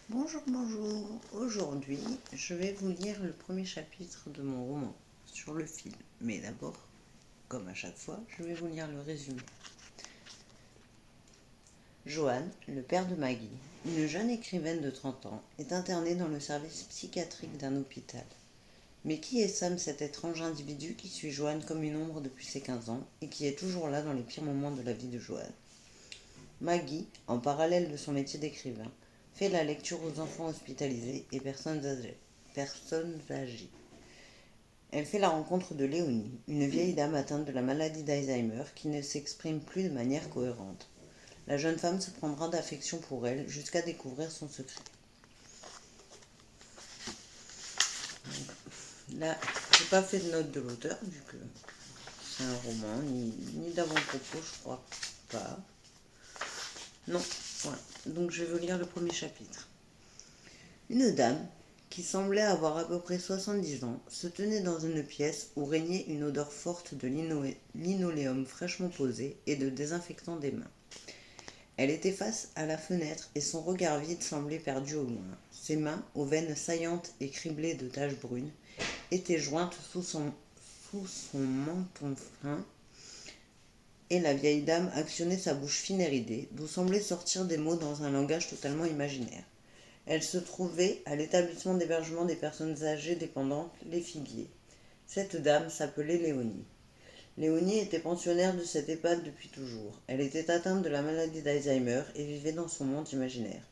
Bonjour, bonjour. Aujourd'hui, je vais vous lire le premier chapitre de mon roman sur le film. Mais d'abord, comme à chaque fois, je vais vous lire le résumé. Johan, le père de Maggie, une jeune écrivaine de 30 ans, est internée dans le service psychiatrique d'un hôpital. Mais qui est Sam, cet étrange individu qui suit Johan comme une ombre depuis ses 15 ans et qui est toujours là dans les pires moments de la vie de Johan? Maggie, en parallèle de son métier d'écrivain, fait la lecture aux enfants hospitalisés et personnes âgées. Elle fait la rencontre de Léonie, une vieille dame atteinte de la maladie d'Alzheimer qui ne s'exprime plus de manière cohérente. La jeune femme se prendra d'affection pour elle jusqu'à découvrir son secret. Là, je n'ai pas fait de note de l'auteur, vu que c'est un roman, ni d'avant-propos, je crois pas. Non, voilà. Donc je vais vous lire le premier chapitre. Une dame, qui semblait avoir à peu près 70 ans, se tenait dans une pièce où régnait une odeur forte de linoléum fraîchement posé et de désinfectant des mains. Elle était face à la fenêtre et son regard vide semblait perdu au loin. Ses mains, aux veines saillantes et criblées de taches brunes, étaient jointes sous son menton fin, et la vieille dame actionnait sa bouche fine et ridée, d'où semblaient sortir des mots dans un langage totalement imaginaire. Elle se trouvait à l'établissement d'hébergement des personnes âgées dépendantes, les Figuiers. Cette dame s'appelait Léonie. Léonie était pensionnaire de cette EHPAD depuis toujours. Elle était atteinte de la maladie d'Alzheimer et vivait dans son monde imaginaire.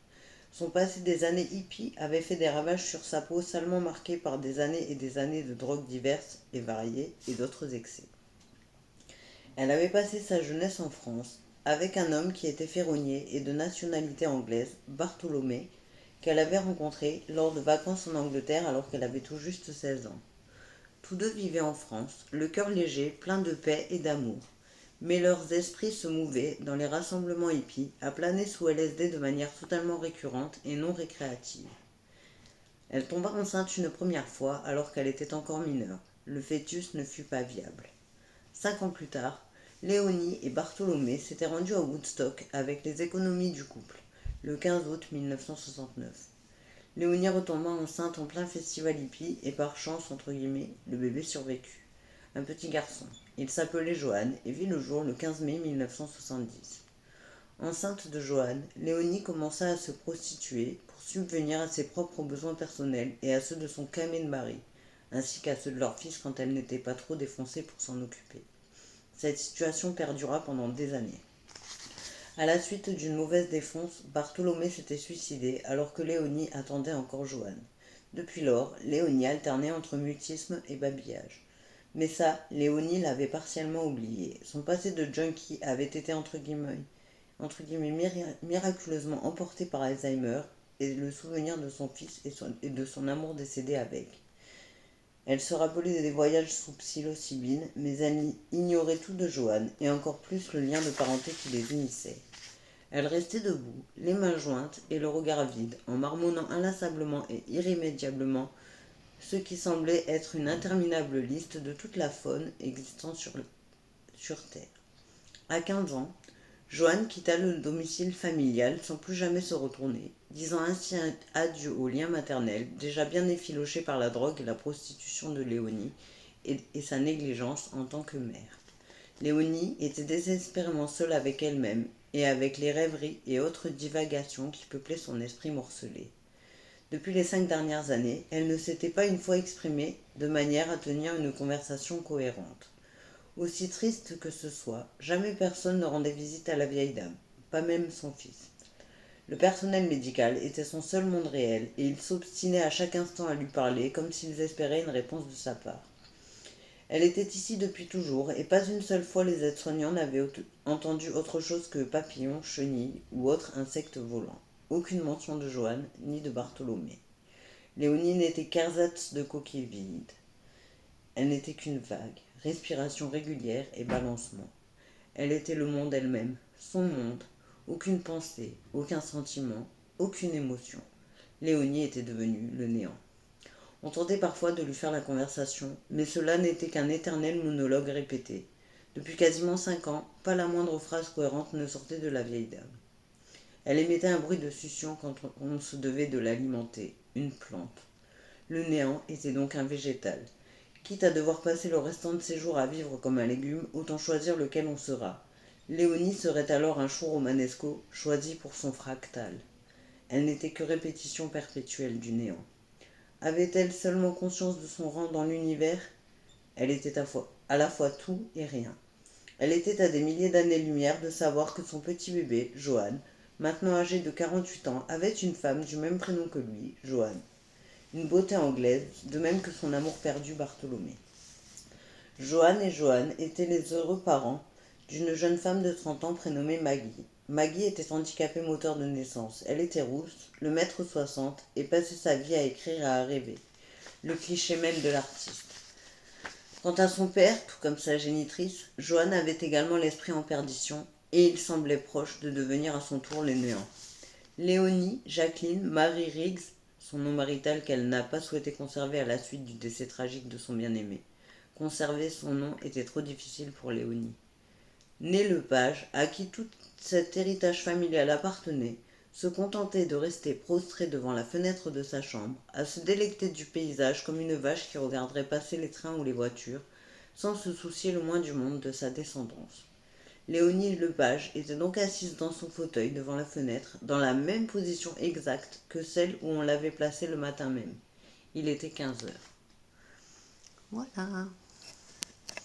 Son passé des années hippies avait fait des ravages sur sa peau salement marquée par des années et des années de drogues diverses et variées et d'autres excès. Elle avait passé sa jeunesse en France, avec un homme qui était ferronnier et de nationalité anglaise, Bartholomé, qu'elle avait rencontré lors de vacances en Angleterre alors qu'elle avait tout juste 16 ans. Tous deux vivaient en France, le cœur léger, plein de paix et d'amour. Mais leurs esprits se mouvaient, dans les rassemblements hippies, à planer sous LSD de manière totalement récurrente et non récréative. Elle tomba enceinte une première fois alors qu'elle était encore mineure. Le fœtus ne fut pas viable. 5 ans plus tard, Léonie et Bartholomé s'étaient rendus à Woodstock avec les économies du couple, le 15 août 1969. Léonie retomba enceinte en plein festival hippie et par chance, entre guillemets, le bébé survécut. Un petit garçon. Il s'appelait Johan et vit le jour le 15 mai 1970. Enceinte de Johan, Léonie commença à se prostituer pour subvenir à ses propres besoins personnels et à ceux de son camé de mari, ainsi qu'à ceux de leur fils quand elle n'était pas trop défoncée pour s'en occuper. Cette situation perdura pendant des années. À la suite d'une mauvaise défonce, Bartholomé s'était suicidé alors que Léonie attendait encore Johan. Depuis lors, Léonie alternait entre mutisme et babillage. Mais ça, Léonie l'avait partiellement oublié. Son passé de junkie avait été miraculeusement emporté par Alzheimer et le souvenir de son fils et de son amour décédé avec. Elle se rappelait des voyages sous psilocybine, mais elle ignorait tout de Johan, et encore plus le lien de parenté qui les unissait. Elle restait debout, les mains jointes et le regard vide, en marmonnant inlassablement et irrémédiablement ce qui semblait être une interminable liste de toute la faune existant sur Terre. À 15 ans, Johan quitta le domicile familial sans plus jamais se retourner, disant ainsi adieu au lien maternel, déjà bien effiloché par la drogue et la prostitution de Léonie, et sa négligence en tant que mère. Léonie était désespérément seule avec elle-même, et avec les rêveries et autres divagations qui peuplaient son esprit morcelé. Depuis les 5 dernières années, elle ne s'était pas une fois exprimée de manière à tenir une conversation cohérente. Aussi triste que ce soit, jamais personne ne rendait visite à la vieille dame, pas même son fils. Le personnel médical était son seul monde réel, et ils s'obstinaient à chaque instant à lui parler, comme s'ils espéraient une réponse de sa part. Elle était ici depuis toujours, et pas une seule fois les aides-soignants n'avaient entendu autre chose que papillons, chenilles ou autres insectes volants. Aucune mention de Johan, ni de Bartholomé. Léonie n'était qu'ersatz de coquille vide. Elle n'était qu'une vague, respiration régulière et balancement. Elle était le monde elle-même, son monde. Aucune pensée, aucun sentiment, aucune émotion. Léonie était devenue le néant. On tentait parfois de lui faire la conversation, mais cela n'était qu'un éternel monologue répété. Depuis quasiment 5 ans, pas la moindre phrase cohérente ne sortait de la vieille dame. Elle émettait un bruit de succion quand on se devait de l'alimenter, une plante. Le néant était donc un végétal. Quitte à devoir passer le restant de ses jours à vivre comme un légume, autant choisir lequel on sera. Léonie serait alors un chou romanesco, choisi pour son fractal. Elle n'était que répétition perpétuelle du néant. Avait-elle seulement conscience de son rang dans l'univers? Elle était à la fois tout et rien. Elle était à des milliers d'années-lumière de savoir que son petit bébé, Johan, maintenant âgé de 48 ans, avait une femme du même prénom que lui, Joanne. Une beauté anglaise, de même que son amour perdu, Bartholomé. Johan et Joanne étaient les heureux parents d'une jeune femme de 30 ans prénommée Maggie. Maggie était handicapée moteur de naissance. Elle était rousse, le mètre 60, et passait sa vie à écrire et à rêver. Le cliché même de l'artiste. Quant à son père, tout comme sa génitrice, Joanne avait également l'esprit en perdition, et il semblait proche de devenir à son tour le néant. Léonie, Jacqueline, Marie Riggs, son nom marital qu'elle n'a pas souhaité conserver à la suite du décès tragique de son bien-aimé. Conserver son nom était trop difficile pour Léonie. Né Lepage, à qui tout cet héritage familial appartenait, se contentait de rester prostré devant la fenêtre de sa chambre, à se délecter du paysage comme une vache qui regarderait passer les trains ou les voitures, sans se soucier le moins du monde de sa descendance. Léonie Lepage était donc assise dans son fauteuil devant la fenêtre, dans la même position exacte que celle où on l'avait placée le matin même. Il était 15 heures. Voilà.